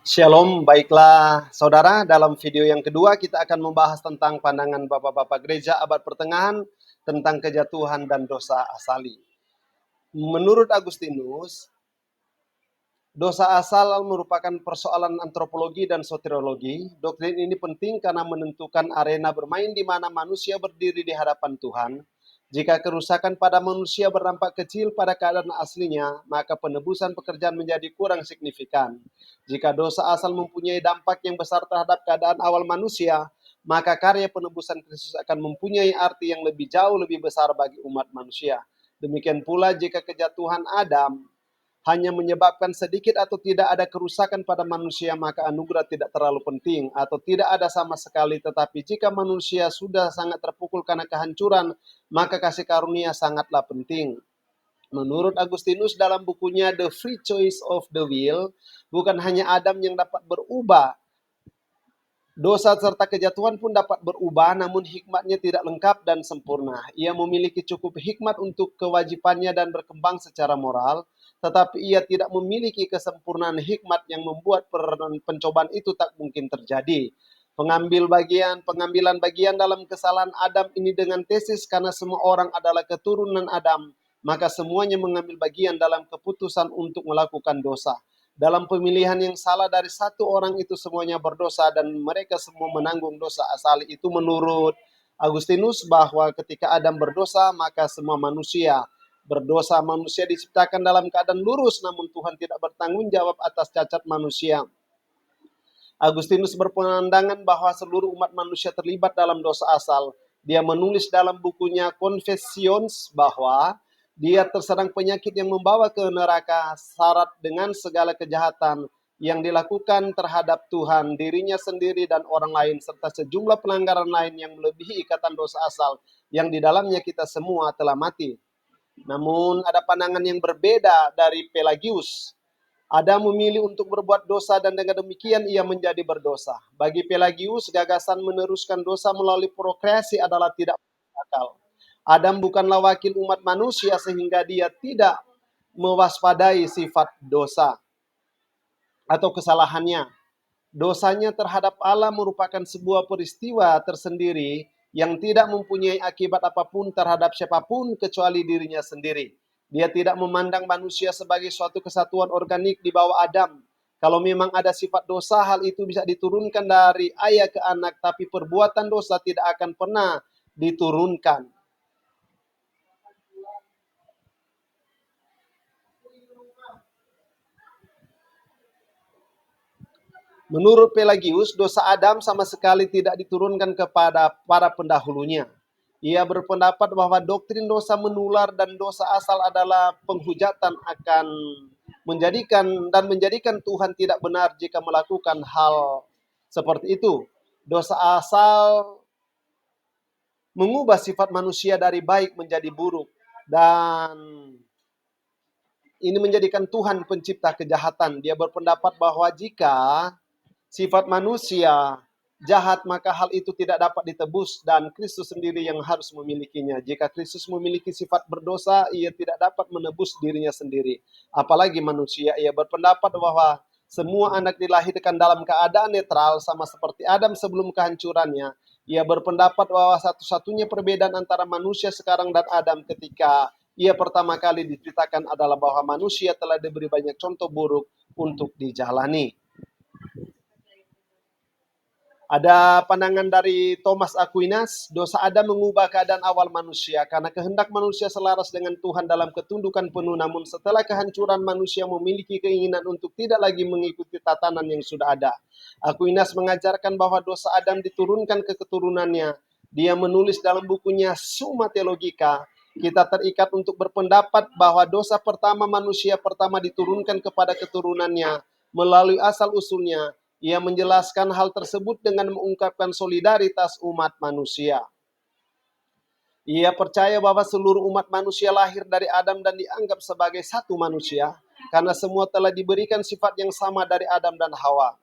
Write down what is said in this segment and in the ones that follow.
Shalom, baiklah saudara, dalam video yang kedua kita akan membahas tentang pandangan Bapak-Bapak Gereja Abad Pertengahan tentang kejatuhan dan dosa asali. Menurut Agustinus, dosa asal merupakan persoalan antropologi dan soteriologi. Doktrin ini penting karena menentukan arena bermain di mana manusia berdiri di hadapan Tuhan. Jika kerusakan pada manusia berdampak kecil pada keadaan aslinya, maka penebusan pekerjaan menjadi kurang signifikan. Jika dosa asal mempunyai dampak yang besar terhadap keadaan awal manusia, maka karya penebusan Kristus akan mempunyai arti yang lebih jauh lebih besar bagi umat manusia. Demikian pula jika kejatuhan Adam hanya menyebabkan sedikit atau tidak ada kerusakan pada manusia, maka anugerah tidak terlalu penting atau tidak ada sama sekali. Tetapi jika manusia sudah sangat terpukul karena kehancuran, maka kasih karunia sangatlah penting. Menurut Agustinus dalam bukunya The Free Choice of the Will, bukan hanya Adam yang dapat berubah, dosa serta kejatuhan pun dapat berubah, namun hikmatnya tidak lengkap dan sempurna. Ia memiliki cukup hikmat untuk kewajibannya dan berkembang secara moral, tetapi ia tidak memiliki kesempurnaan hikmat yang membuat pencobaan itu tak mungkin terjadi. Pengambilan bagian dalam kesalahan Adam ini dengan tesis karena semua orang adalah keturunan Adam, maka semuanya mengambil bagian dalam keputusan untuk melakukan dosa. Dalam pemilihan yang salah dari satu orang itu semuanya berdosa dan mereka semua menanggung dosa asal. Itu menurut Agustinus bahwa ketika Adam berdosa maka semua manusia berdosa. Manusia diciptakan dalam keadaan lurus, namun Tuhan tidak bertanggung jawab atas cacat manusia. Agustinus berpandangan bahwa seluruh umat manusia terlibat dalam dosa asal. Dia menulis dalam bukunya Confessions bahwa dia terserang penyakit yang membawa ke neraka syarat dengan segala kejahatan yang dilakukan terhadap Tuhan, dirinya sendiri dan orang lain, serta sejumlah pelanggaran lain yang melebihi ikatan dosa asal yang di dalamnya kita semua telah mati. Namun ada pandangan yang berbeda dari Pelagius. Adam memilih untuk berbuat dosa dan dengan demikian ia menjadi berdosa. Bagi Pelagius, gagasan meneruskan dosa melalui prokreasi adalah tidak akal. Adam bukanlah wakil umat manusia sehingga dia tidak mewaspadai sifat dosa atau kesalahannya. Dosanya terhadap Allah merupakan sebuah peristiwa tersendiri yang tidak mempunyai akibat apapun terhadap siapapun kecuali dirinya sendiri. Dia tidak memandang manusia sebagai suatu kesatuan organik di bawah Adam. Kalau memang ada sifat dosa, hal itu bisa diturunkan dari ayah ke anak, tapi perbuatan dosa tidak akan pernah diturunkan. Menurut Pelagius, dosa Adam sama sekali tidak diturunkan kepada para pendahulunya. Ia berpendapat bahwa doktrin dosa menular dan dosa asal adalah penghujatan akan menjadikan Tuhan tidak benar jika melakukan hal seperti itu. Dosa asal mengubah sifat manusia dari baik menjadi buruk, dan ini menjadikan Tuhan pencipta kejahatan. Dia berpendapat bahwa jika sifat manusia jahat, maka hal itu tidak dapat ditebus dan Kristus sendiri yang harus memilikinya. Jika Kristus memiliki sifat berdosa, ia tidak dapat menebus dirinya sendiri. Apalagi manusia. Ia berpendapat bahwa semua anak dilahirkan dalam keadaan netral sama seperti Adam sebelum kehancurannya. Ia berpendapat bahwa satu-satunya perbedaan antara manusia sekarang dan Adam ketika ia pertama kali diciptakan adalah bahwa manusia telah diberi banyak contoh buruk untuk dijalani. Ada pandangan dari Thomas Aquinas, dosa Adam mengubah keadaan awal manusia karena kehendak manusia selaras dengan Tuhan dalam ketundukan penuh, namun setelah kehancuran manusia memiliki keinginan untuk tidak lagi mengikuti tatanan yang sudah ada. Aquinas mengajarkan bahwa dosa Adam diturunkan ke keturunannya. Dia menulis dalam bukunya Summa Theologica, kita terikat untuk berpendapat bahwa dosa pertama manusia pertama diturunkan kepada keturunannya melalui asal-usulnya. Ia menjelaskan hal tersebut dengan mengungkapkan solidaritas umat manusia. Ia percaya bahwa seluruh umat manusia lahir dari Adam dan dianggap sebagai satu manusia, karena semua telah diberikan sifat yang sama dari Adam dan Hawa.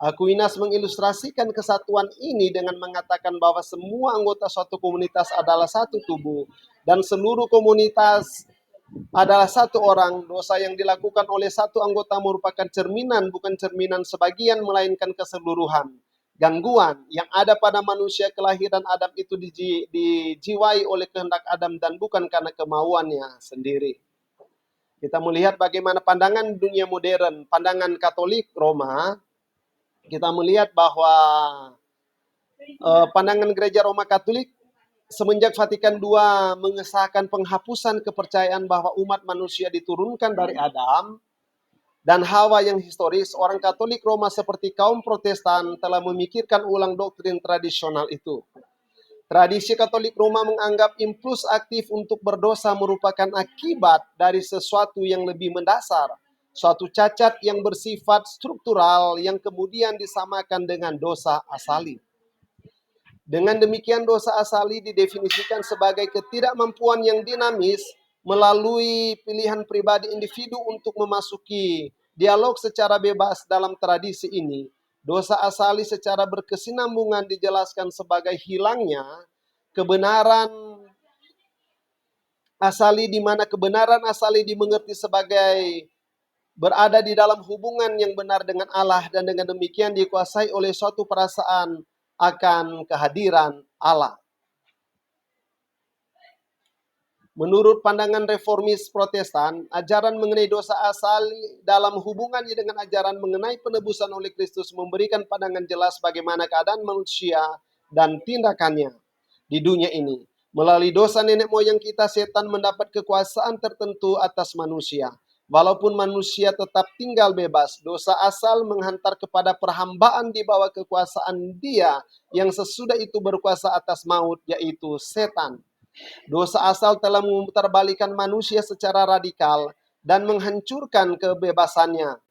Aquinas mengilustrasikan kesatuan ini dengan mengatakan bahwa semua anggota suatu komunitas adalah satu tubuh, dan seluruh komunitas adalah satu orang. Dosa yang dilakukan oleh satu anggota merupakan cerminan, bukan cerminan sebagian, melainkan keseluruhan. Gangguan yang ada pada manusia kelahiran Adam itu dijiwai oleh kehendak Adam dan bukan karena kemauannya sendiri. Kita melihat bagaimana pandangan dunia modern, pandangan Katolik Roma, kita melihat bahwa pandangan gereja Roma Katolik semenjak Vatikan II mengesahkan penghapusan kepercayaan bahwa umat manusia diturunkan dari Adam dan Hawa yang historis, orang Katolik Roma seperti kaum Protestan telah memikirkan ulang doktrin tradisional itu. Tradisi Katolik Roma menganggap impuls aktif untuk berdosa merupakan akibat dari sesuatu yang lebih mendasar, suatu cacat yang bersifat struktural yang kemudian disamakan dengan dosa asali. Dengan demikian dosa asali didefinisikan sebagai ketidakmampuan yang dinamis melalui pilihan pribadi individu untuk memasuki dialog secara bebas dalam tradisi ini. Dosa asali secara berkesinambungan dijelaskan sebagai hilangnya kebenaran asali, di mana kebenaran asali dimengerti sebagai berada di dalam hubungan yang benar dengan Allah dan dengan demikian dikuasai oleh suatu perasaan akan kehadiran Allah. Menurut pandangan reformis Protestan, ajaran mengenai dosa asal dalam hubungannya dengan ajaran mengenai penebusan oleh Kristus memberikan pandangan jelas bagaimana keadaan manusia dan tindakannya di dunia ini. Melalui dosa nenek moyang kita, setan mendapat kekuasaan tertentu atas manusia. Walaupun manusia tetap tinggal bebas, dosa asal menghantar kepada perhambaan di bawah kekuasaan Dia yang sesudah itu berkuasa atas maut, yaitu setan. Dosa asal telah memutarbalikkan manusia secara radikal dan menghancurkan kebebasannya.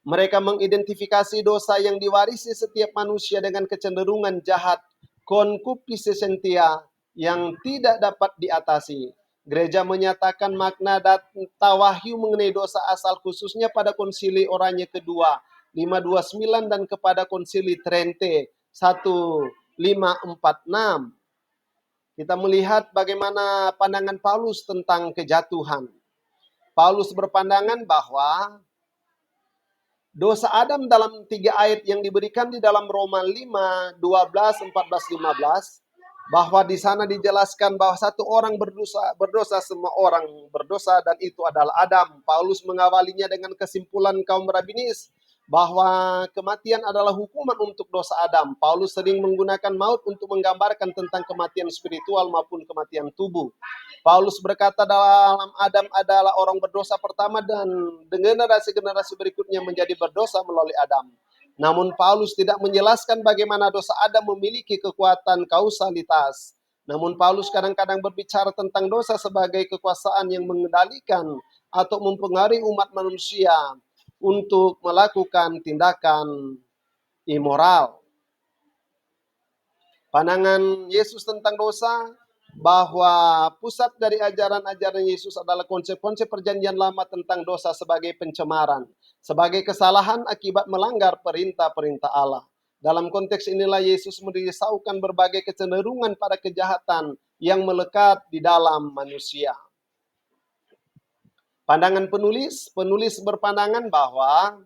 Mereka mengidentifikasi dosa yang diwarisi setiap manusia dengan kecenderungan jahat, concupiscentia, yang tidak dapat diatasi. Gereja menyatakan makna dan tawahyu mengenai dosa asal khususnya pada konsili Oranye kedua 529 dan kepada konsili Trente 1546. Kita melihat bagaimana pandangan Paulus tentang kejatuhan. Paulus berpandangan bahwa dosa Adam dalam 3 ayat yang diberikan di dalam Roma 5, 12, 14, 15, bahwa di sana dijelaskan bahwa satu orang berdosa semua orang berdosa dan itu adalah Adam. Paulus mengawalinya dengan kesimpulan kaum rabbinis bahwa kematian adalah hukuman untuk dosa Adam. Paulus sering menggunakan maut untuk menggambarkan tentang kematian spiritual maupun kematian tubuh. Paulus berkata dalam Adam adalah orang berdosa pertama dan generasi-generasi berikutnya menjadi berdosa melalui Adam. Namun Paulus tidak menjelaskan bagaimana dosa Adam memiliki kekuatan kausalitas. Namun Paulus kadang-kadang berbicara tentang dosa sebagai kekuasaan yang mengendalikan atau mempengaruhi umat manusia untuk melakukan tindakan immoral. Pandangan Yesus tentang dosa, bahwa pusat dari ajaran-ajaran Yesus adalah konsep-konsep perjanjian lama tentang dosa sebagai pencemaran, sebagai kesalahan akibat melanggar perintah-perintah Allah. Dalam konteks inilah Yesus merisaukan berbagai kecenderungan pada kejahatan yang melekat di dalam manusia. Pandangan penulis berpandangan bahwa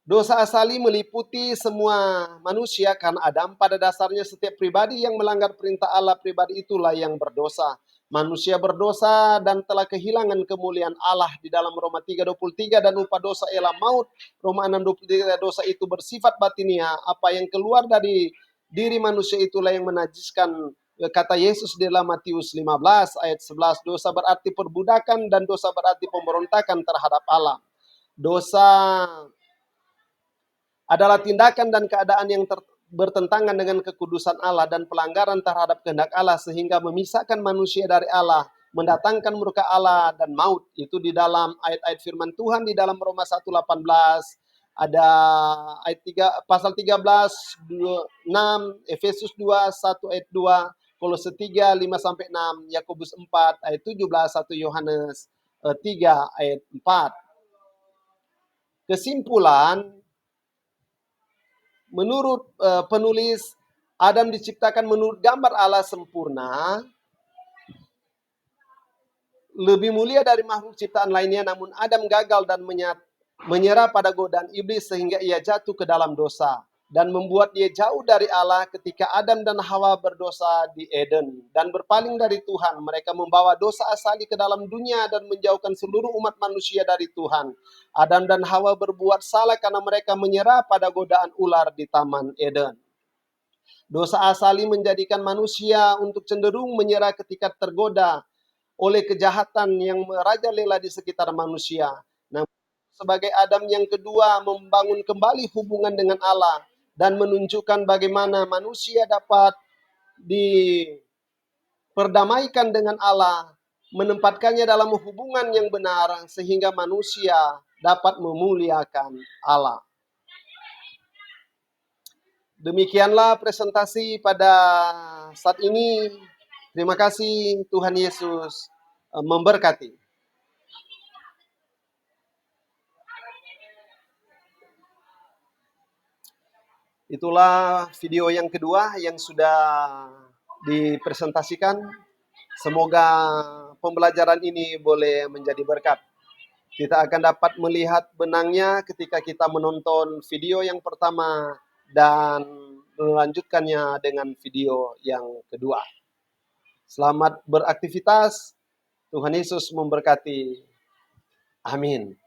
dosa asali meliputi semua manusia karena Adam. Pada dasarnya setiap pribadi yang melanggar perintah Allah, pribadi itulah yang berdosa. Manusia berdosa dan telah kehilangan kemuliaan Allah di dalam Roma 3:23, dan upah dosa ialah maut. Roma 6:23, dosa itu bersifat batinia. Apa yang keluar dari diri manusia itulah yang menajiskan. Kata Yesus di dalam Matius 15 ayat 11, dosa berarti perbudakan dan dosa berarti pemberontakan terhadap Allah. Dosa adalah tindakan dan keadaan yang bertentangan dengan kekudusan Allah dan pelanggaran terhadap kehendak Allah sehingga memisahkan manusia dari Allah, mendatangkan murka Allah dan maut. Itu di dalam ayat-ayat firman Tuhan di dalam Roma 1:18, ada ayat 3, pasal 13, 6, Efesus 2, 1 ayat 2, Kolose 3, 5-6, Yakobus 4 ayat 17, 1 Yohanes 3 ayat 4. Kesimpulan, menurut penulis, Adam diciptakan menurut gambar Allah sempurna, lebih mulia dari makhluk ciptaan lainnya, namun Adam gagal dan menyerah pada godaan iblis sehingga ia jatuh ke dalam dosa dan membuat dia jauh dari Allah ketika Adam dan Hawa berdosa di Eden dan berpaling dari Tuhan. Mereka membawa dosa asali ke dalam dunia dan menjauhkan seluruh umat manusia dari Tuhan. Adam dan Hawa berbuat salah karena mereka menyerah pada godaan ular di Taman Eden. Dosa asali menjadikan manusia untuk cenderung menyerah ketika tergoda oleh kejahatan yang merajalela di sekitar manusia. Namun, sebagai Adam yang kedua membangun kembali hubungan dengan Allah dan menunjukkan bagaimana manusia dapat diperdamaikan dengan Allah, menempatkannya dalam hubungan yang benar sehingga manusia dapat memuliakan Allah. Demikianlah presentasi pada saat ini. Terima kasih, Tuhan Yesus memberkati. Itulah video yang kedua yang sudah dipresentasikan. Semoga pembelajaran ini boleh menjadi berkat. Kita akan dapat melihat benangnya ketika kita menonton video yang pertama dan melanjutkannya dengan video yang kedua. Selamat beraktivitas. Tuhan Yesus memberkati. Amin.